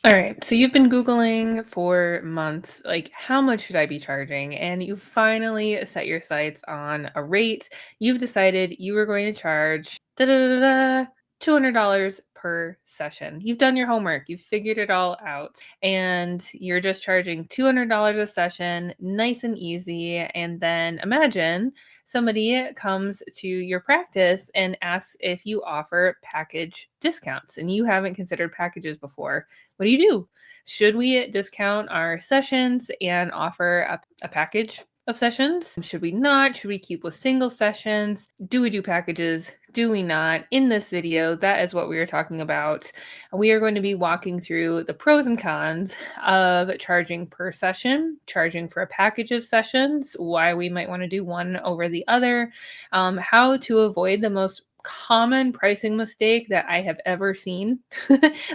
All right, so you've been Googling for months, like how much should I be charging? And you finally set your sights on a rate. You've decided you were going to charge $200 per session. You've done your homework, you've figured it all out, and you're just charging $200 a session, nice and easy. And then imagine somebody comes to your practice and asks if you offer package discounts, and you haven't considered packages before. What do you do? Should we discount our sessions and offer a package of sessions? Should we not? Should we keep with single sessions? Do we do packages? Do we not? In this video, that is what we are talking about. We are going to be walking through the pros and cons of charging per session, charging for a package of sessions, why we might want to do one over the other, how to avoid the most common pricing mistake that I have ever seen,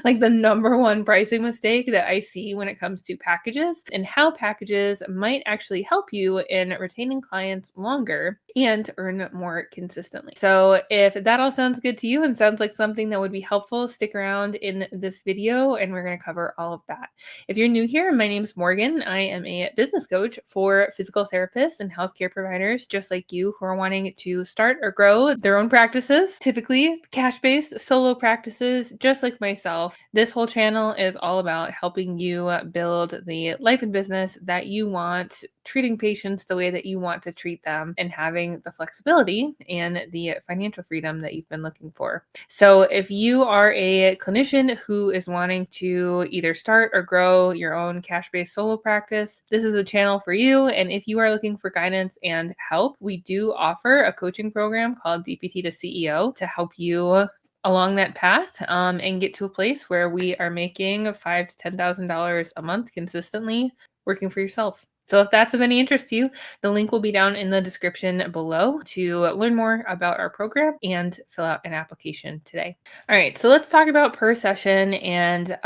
like the number one pricing mistake that I see when it comes to packages, and how packages might actually help you in retaining clients longer and earn more consistently. So if that all sounds good to you and sounds like something that would be helpful, stick around in this video and we're going to cover all of that. If you're new here, my name's Morgan. I am a business coach for physical therapists and healthcare providers just like you who are wanting to start or grow their own practices, typically cash-based solo practices, just like myself. This whole channel is all about helping you build the life and business that you want, treating patients the way that you want to treat them, and having the flexibility and the financial freedom that you've been looking for. So if you are a clinician who is wanting to either start or grow your own cash-based solo practice, this is a channel for you. And if you are looking for guidance and help, we do offer a coaching program called DPT to CEO to help you along that path and get to a place where we are making $5,000 to $10,000 a month consistently working for yourself. So if that's of any interest to you, the link will be down in the description below to learn more about our program and fill out an application today. All right, so let's talk about per session and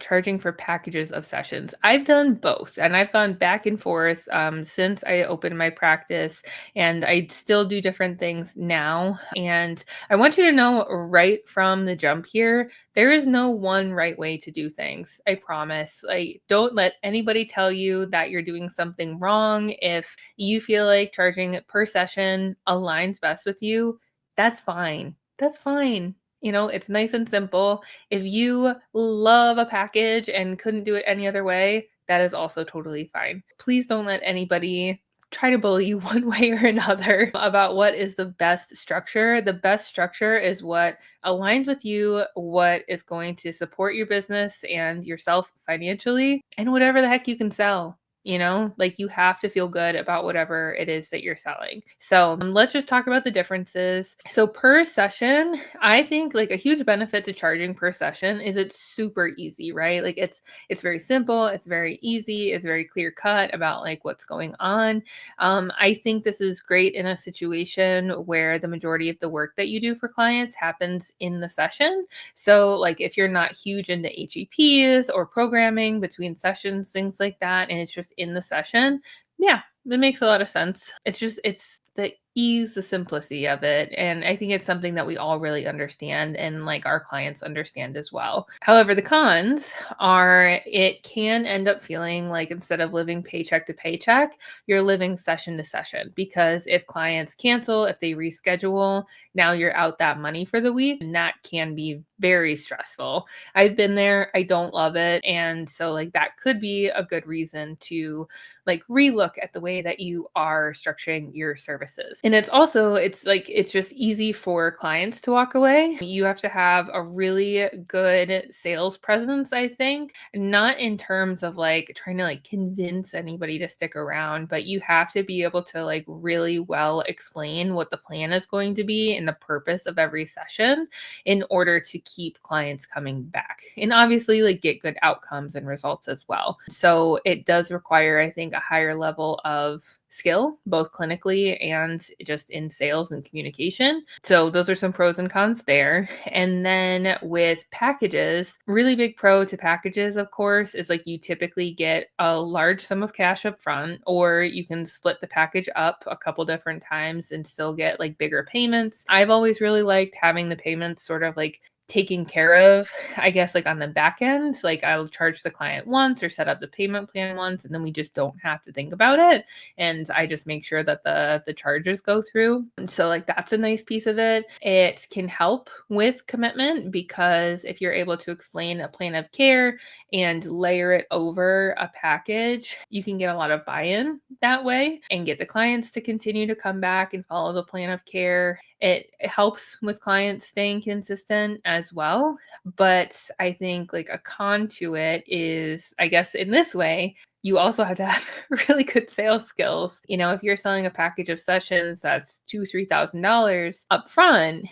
charging for packages of sessions. I've done both, and I've gone back and forth since I opened my practice, and I still do different things now. And I want you to know right from the jump here, there is no one right way to do things. I promise. Like, don't let anybody tell you that you're doing something wrong. If you feel like charging per session aligns best with you, that's fine. That's fine. It's nice and simple. If you love a package and couldn't do it any other way, that is also totally fine. Please don't let anybody try to bully you one way or another about what is the best structure. The best structure is what aligns with you, what is going to support your business and yourself financially, and whatever the heck you can sell. Like you have to feel good about whatever it is that you're selling. So let's just talk about the differences. So per session, I think like a huge benefit to charging per session is it's super easy, right? Like it's very simple, it's very easy, it's very clear cut about like what's going on. I think this is great in a situation where the majority of the work that you do for clients happens in the session. So like if you're not huge into HEPs or programming between sessions, things like that, and it's just in the session, yeah, it makes a lot of sense. It's the ease, the simplicity of it. And I think it's something that we all really understand and like our clients understand as well. However, the cons are it can end up feeling like instead of living paycheck to paycheck, you're living session to session, because if clients cancel, if they reschedule, now you're out that money for the week, and that can be very stressful. I've been there. I don't love it. And so like that could be a good reason to like relook at the way that you are structuring your services. And it's just easy for clients to walk away. You have to have a really good sales presence, I think, not in terms of like trying to like convince anybody to stick around, but you have to be able to like really well explain what the plan is going to be and the purpose of every session in order to keep clients coming back and obviously like get good outcomes and results as well. So it does require, I think, a higher level of skill, both clinically and just in sales and communication. So those are some pros and cons there. And then with packages, really big pro to packages, of course, is like you typically get a large sum of cash up front, or you can split the package up a couple different times and still get like bigger payments. I've always really liked having the payments sort of like taken care of, I guess, like on the back end. Like I'll charge the client once or set up the payment plan once, and then we just don't have to think about it. And I just make sure that the charges go through. And so like that's a nice piece of it. It can help with commitment because if you're able to explain a plan of care and layer it over a package, you can get a lot of buy-in that way and get the clients to continue to come back and follow the plan of care. It helps with clients staying consistent as well. But I think like a con to it is, I guess, in this way, you also have to have really good sales skills. If you're selling a package of sessions that's $2,000-$3,000 up front,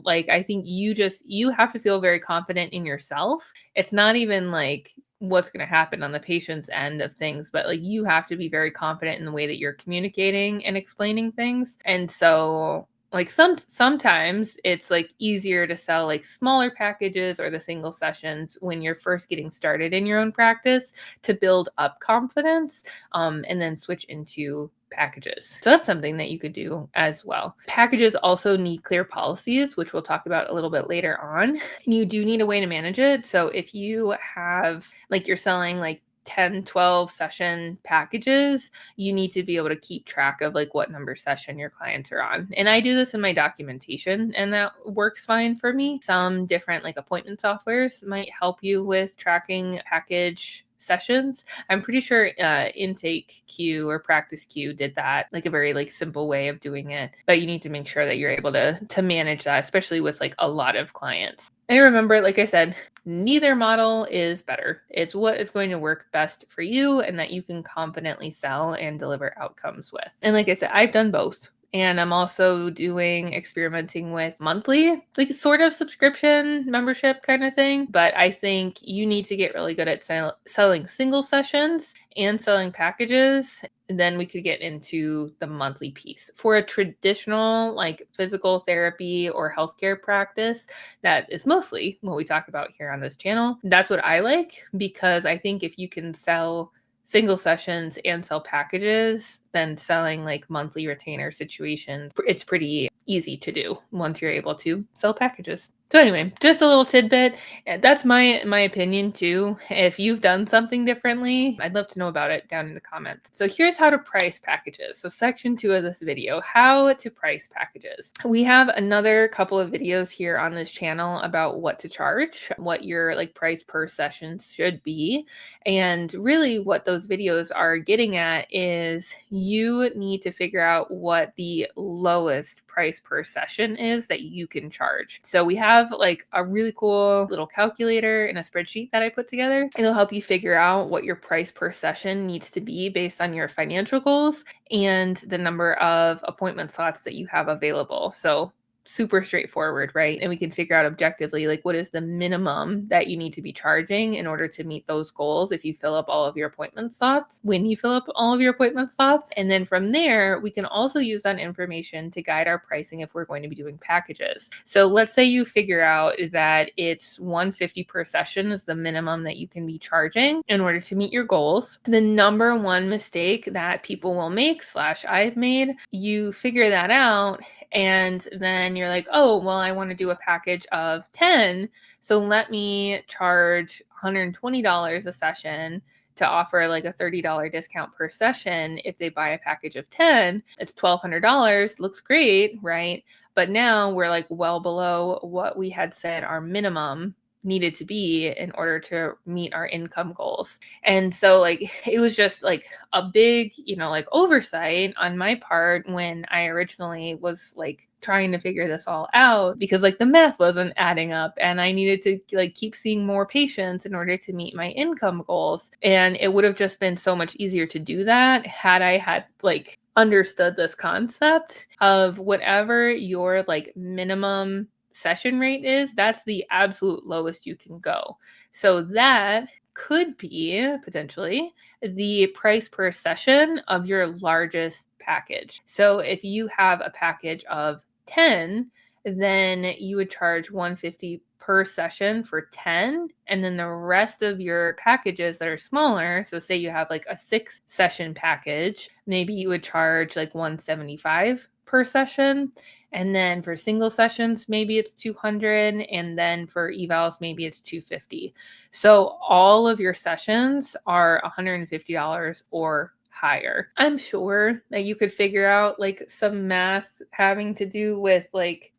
like I think you have to feel very confident in yourself. It's not even like what's going to happen on the patient's end of things, but like you have to be very confident in the way that you're communicating and explaining things. And so like sometimes it's like easier to sell like smaller packages or the single sessions when you're first getting started in your own practice to build up confidence, and then switch into packages. So that's something that you could do as well. Packages also need clear policies, which we'll talk about a little bit later on. You do need a way to manage it. So if you have like you're selling like 10, 12 session packages, you need to be able to keep track of like what number session your clients are on. And I do this in my documentation, and that works fine for me. Some different like appointment softwares might help you with tracking package sessions. I'm pretty sure Intake Q or Practice Q did that, like a very like simple way of doing it. But you need to make sure that you're able to manage that, especially with like a lot of clients. And remember, like I said, neither model is better. It's what is going to work best for you and that you can confidently sell and deliver outcomes with. And like I said, I've done both. And I'm also experimenting with monthly, like sort of subscription membership kind of thing. But I think you need to get really good at selling single sessions and selling packages. And then we could get into the monthly piece. For a traditional like physical therapy or healthcare practice, that is mostly what we talk about here on this channel. That's what I like, because I think if you can sell single sessions and sell packages, then selling like monthly retainer situations, it's pretty easy to do once you're able to sell packages. So anyway, just a little tidbit. That's my opinion too. If you've done something differently, I'd love to know about it down in the comments. So here's how to price packages. So section 2 of this video, how to price packages. We have another couple of videos here on this channel about what to charge, what your like price per session should be. And really what those videos are getting at is you need to figure out what the lowest price per session is that you can charge. So we have like a really cool little calculator in a spreadsheet that I put together. It'll help you figure out what your price per session needs to be based on your financial goals and the number of appointment slots that you have available. So super straightforward, right? And we can figure out objectively, like, what is the minimum that you need to be charging in order to meet those goals if you fill up all of your appointment slots, when you fill up all of your appointment slots. And then from there, we can also use that information to guide our pricing if we're going to be doing packages. So let's say you figure out that it's $150 per session is the minimum that you can be charging in order to meet your goals. The number one mistake that people will make, / I've made, you figure that out and then you're like, oh, well, I want to do a package of 10. So let me charge $120 a session to offer like a $30 discount per session. If they buy a package of 10, it's $1,200. Looks great, right? But now we're like well below what we had said our minimum needed to be in order to meet our income goals. And so like it was just like a big, like oversight on my part when I originally was like trying to figure this all out, because like the math wasn't adding up and I needed to like keep seeing more patients in order to meet my income goals. And it would have just been so much easier to do that had I had like understood this concept of whatever your like minimum session rate is, that's the absolute lowest you can go. So that could be potentially the price per session of your largest package. So if you have a package of 10, then you would charge $150 per session for 10, and then the rest of your packages that are smaller, so say you have like a 6 session package, maybe you would charge like $175 per session. And then for single sessions, maybe it's 200. And then for evals, maybe it's 250. So all of your sessions are $150 or higher. I'm sure that you could figure out like some math having to do with like,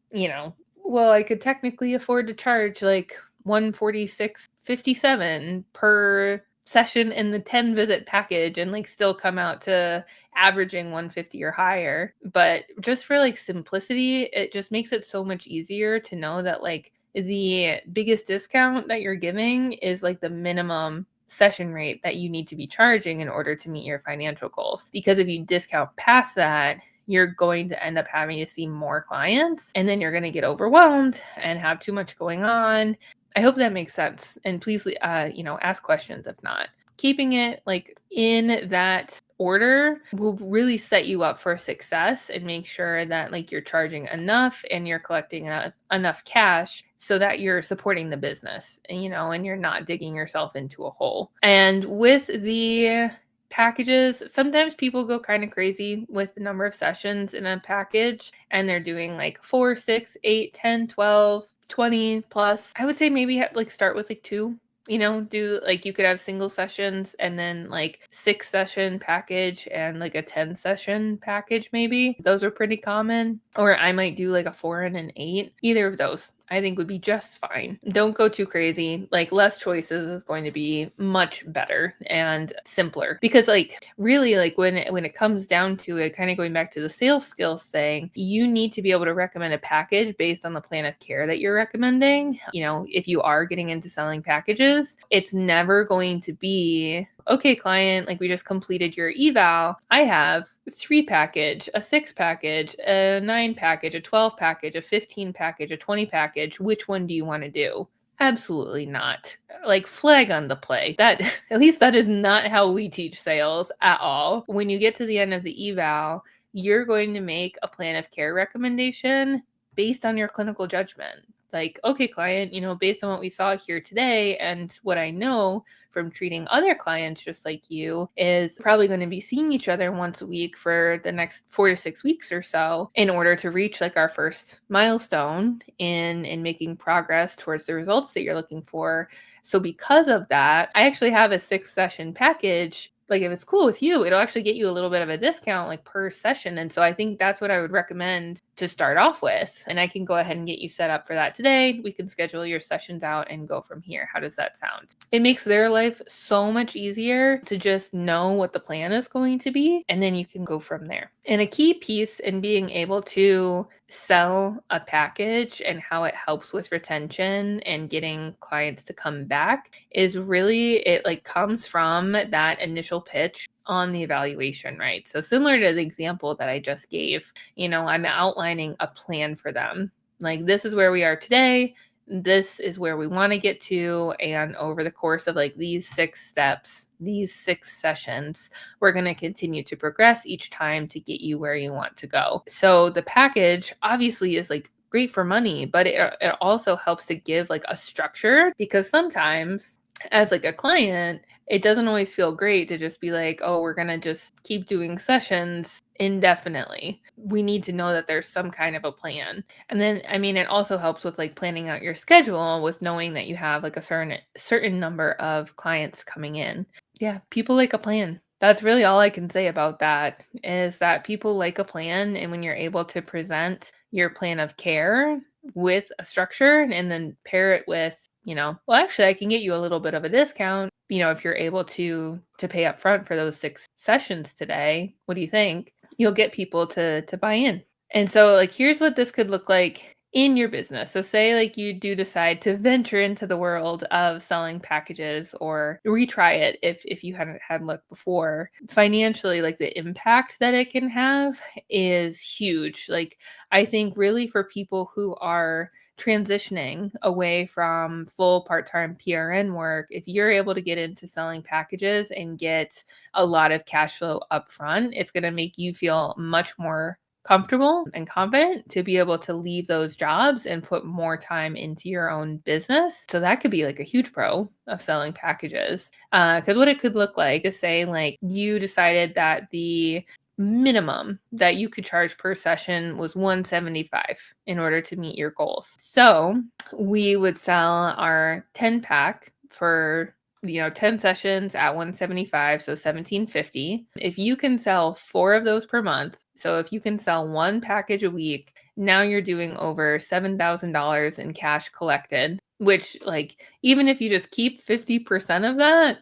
well, I could technically afford to charge like 146.57 per session in the 10 visit package and like still come out to averaging 150 or higher. But just for like simplicity, it just makes it so much easier to know that like the biggest discount that you're giving is like the minimum session rate that you need to be charging in order to meet your financial goals. Because if you discount past that, you're going to end up having to see more clients and then you're going to get overwhelmed and have too much going on. I hope that makes sense. And please, ask questions if not. Keeping it like in that order will really set you up for success and make sure that like you're charging enough and you're collecting enough cash so that you're supporting the business, and you're not digging yourself into a hole. And with the packages, sometimes people go kind of crazy with the number of sessions in a package and they're doing like 4, 6, 8, 10, 12, 20 plus. I would say maybe like start with like 2. Do like you could have single sessions and then like 6 session package and like a 10 session package maybe. Those are pretty common. Or I might do like a 4 and an 8. Either of those I think would be just fine. Don't go too crazy. Like less choices is going to be much better and simpler because like really like when it comes down to it, kind of going back to the sales skills thing, you need to be able to recommend a package based on the plan of care that you're recommending. If you are getting into selling packages, it's never going to be, okay, client, like we just completed your eval. I have 3 package, a 6 package, a 9 package, a 12 package, a 15 package, a 20 package. Which one do you want to do? Absolutely not. Like flag on the play. That at least that is not how we teach sales at all. When you get to the end of the eval, you're going to make a plan of care recommendation based on your clinical judgment. Like, okay, client, based on what we saw here today and what I know from treating other clients just like you, is probably going to be seeing each other once a week for the next 4 to 6 weeks or so in order to reach like our first milestone in making progress towards the results that you're looking for. So because of that, I actually have a 6 session package. Like if it's cool with you, it'll actually get you a little bit of a discount like per session. And so I think that's what I would recommend to start off with. And I can go ahead and get you set up for that today. We can schedule your sessions out and go from here. How does that sound? It makes their life so much easier to just know what the plan is going to be. And then you can go from there. And a key piece in being able to sell a package and how it helps with retention and getting clients to come back is really, it like comes from that initial pitch on the evaluation, right? So similar to the example that I just gave, I'm outlining a plan for them. Like this is where we are today. This is where we want to get to. And over the course of like these 6 steps, these 6 sessions, we're going to continue to progress each time to get you where you want to go. So the package obviously is like great for money, but it also helps to give like a structure, because sometimes as like a client, it doesn't always feel great to just be like, oh, we're going to just keep doing sessions indefinitely. We need to know that there's some kind of a plan. And then, it also helps with like planning out your schedule with knowing that you have like a certain number of clients coming in. Yeah, people like a plan. That's really all I can say about that, is that people like a plan. And when you're able to present your plan of care with a structure and then pair it with, well, actually, I can get you a little bit of a discount, if you're able to pay up front for those 6 sessions today. What do you think? You'll get people to buy in. And so like, here's what this could look like in your business. So say like you do decide to venture into the world of selling packages or retry it if you hadn't had luck before. Financially, like the impact that it can have is huge. Like I think really for people who are transitioning away from full part-time PRN work, if you're able to get into selling packages and get a lot of cash flow upfront, it's going to make you feel much more comfortable and confident to be able to leave those jobs and put more time into your own business. So that could be like a huge pro of selling packages. Because what it could look like is, say like you decided that the minimum that you could charge per session was 175 in order to meet your goals. So we would sell our 10 pack for 10 sessions at 175, so 1750. If you can sell 4 of those per month, so if you can sell one package a week, now you're doing over $7,000 in cash collected, which, like, even if you just keep 50% of that,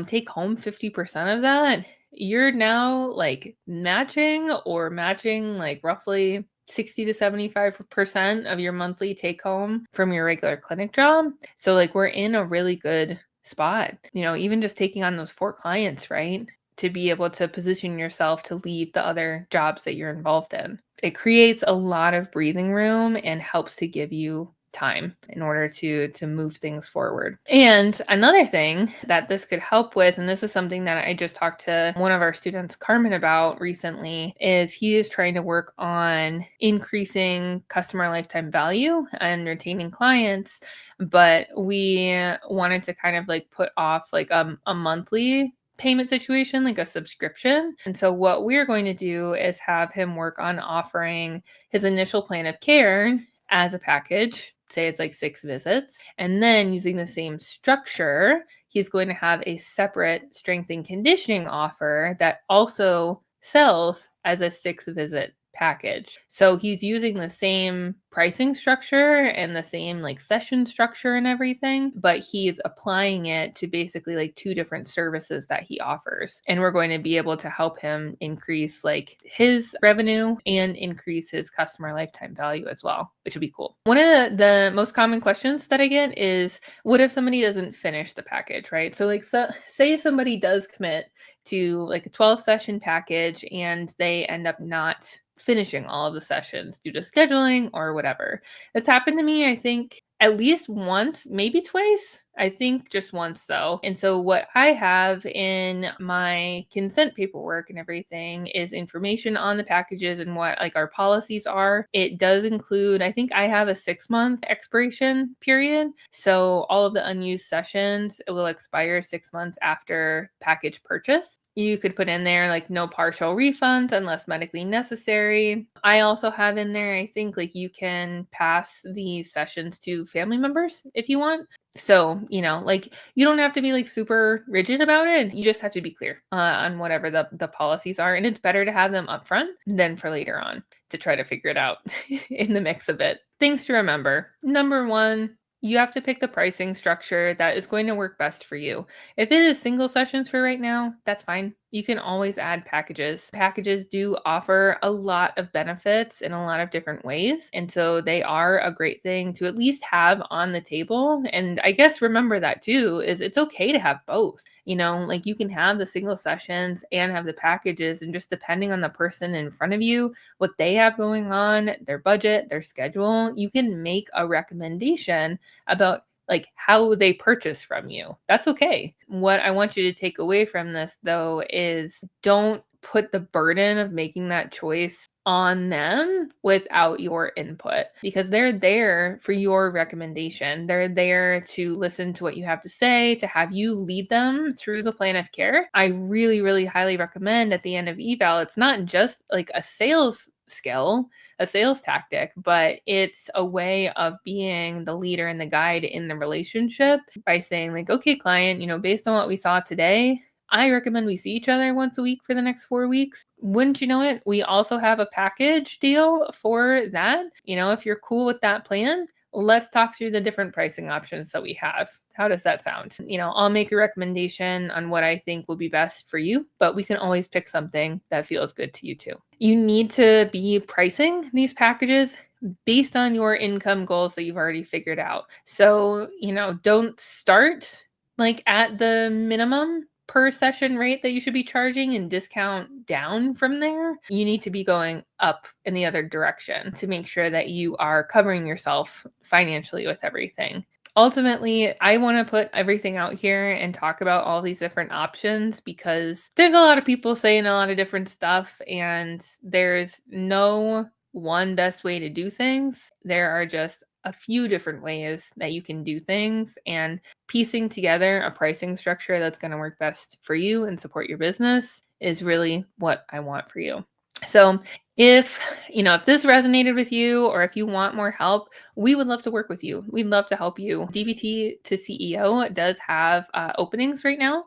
take home 50% of that, you're now like matching like roughly 60 to 75% of your monthly take home from your regular clinic job. So like we're in a really good spot, even just taking on those 4 clients, right? To be able to position yourself to leave the other jobs that you're involved in. It creates a lot of breathing room and helps to give you time in order to move things forward. And another thing that this could help with, and this is something that I just talked to one of our students, Carmen, about recently, is he is trying to work on increasing customer lifetime value and retaining clients. But we wanted to kind of like put off like a monthly payment situation, like a subscription. And so what we're going to do is have him work on offering his initial plan of care as a package. Say it's like 6 visits. And then using the same structure, he's going to have a separate strength and conditioning offer that also sells as a 6-visit package. So he's using the same pricing structure and the same like session structure and everything, but he's applying it to basically like 2 different services that he offers. And we're going to be able to help him increase like his revenue and increase his customer lifetime value as well, which would be cool. One of the most common questions that I get is, what if somebody doesn't finish the package, right? So like say somebody does commit to like a 12 session package and they end up not finishing all of the sessions due to scheduling or whatever. That's happened to me, I think, at least once, maybe twice. I think just once though. And so what I have in my consent paperwork and everything is information on the packages and what like our policies are. It does include, I think I have a 6-month expiration period. So all of the unused sessions, it will expire 6 months after package purchase. You could put in there like no partial refunds unless medically necessary. I also have in there, I think like you can pass these sessions to family members if you want. So, like you don't have to be like super rigid about it. You just have to be clear on whatever the policies are. And it's better to have them upfront than for later on to try to figure it out in the mix of it. Things to remember. Number 1, you have to pick the pricing structure that is going to work best for you. If it is single sessions for right now, that's fine. You can always add packages. Packages do offer a lot of benefits in a lot of different ways. And so they are a great thing to at least have on the table. And I guess remember that too, is it's okay to have both. Like you can have the single sessions and have the packages, and just depending on the person in front of you, what they have going on, their budget, their schedule, you can make a recommendation about like how they purchase from you. That's okay. What I want you to take away from this though is don't put the burden of making that choice on them without your input, because they're there for your recommendation. They're there to listen to what you have to say, to have you lead them through the plan of care. I really, really highly recommend at the end of eval, it's not just like a sales skill, a sales tactic, but it's a way of being the leader and the guide in the relationship by saying like, okay, client, based on what we saw today, I recommend we see each other once a week for the next 4 weeks. Wouldn't you know it? We also have a package deal for that. If you're cool with that plan, let's talk through the different pricing options that we have. How does that sound? I'll make a recommendation on what I think will be best for you, but we can always pick something that feels good to you too. You need to be pricing these packages based on your income goals that you've already figured out. So, don't start like at the minimum per session rate that you should be charging and discount down from there. You need to be going up in the other direction to make sure that you are covering yourself financially with everything. Ultimately, I want to put everything out here and talk about all these different options because there's a lot of people saying a lot of different stuff, and there's no one best way to do things. There are just a few different ways that you can do things, and piecing together a pricing structure that's going to work best for you and support your business is really what I want for you. So if, if this resonated with you or if you want more help, we would love to work with you. We'd love to help you. DBT to CEO does have openings right now.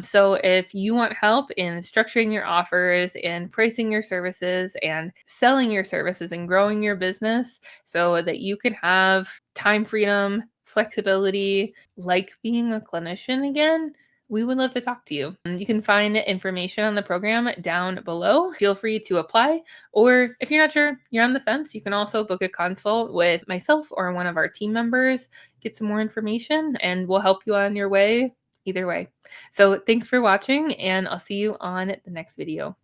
So if you want help in structuring your offers and pricing your services and selling your services and growing your business so that you can have time freedom, flexibility, like being a clinician again, we would love to talk to you. You can find information on the program down below. Feel free to apply. Or if you're not sure, you're on the fence, you can also book a consult with myself or one of our team members, get some more information, and we'll help you on your way either way. So thanks for watching, and I'll see you on the next video.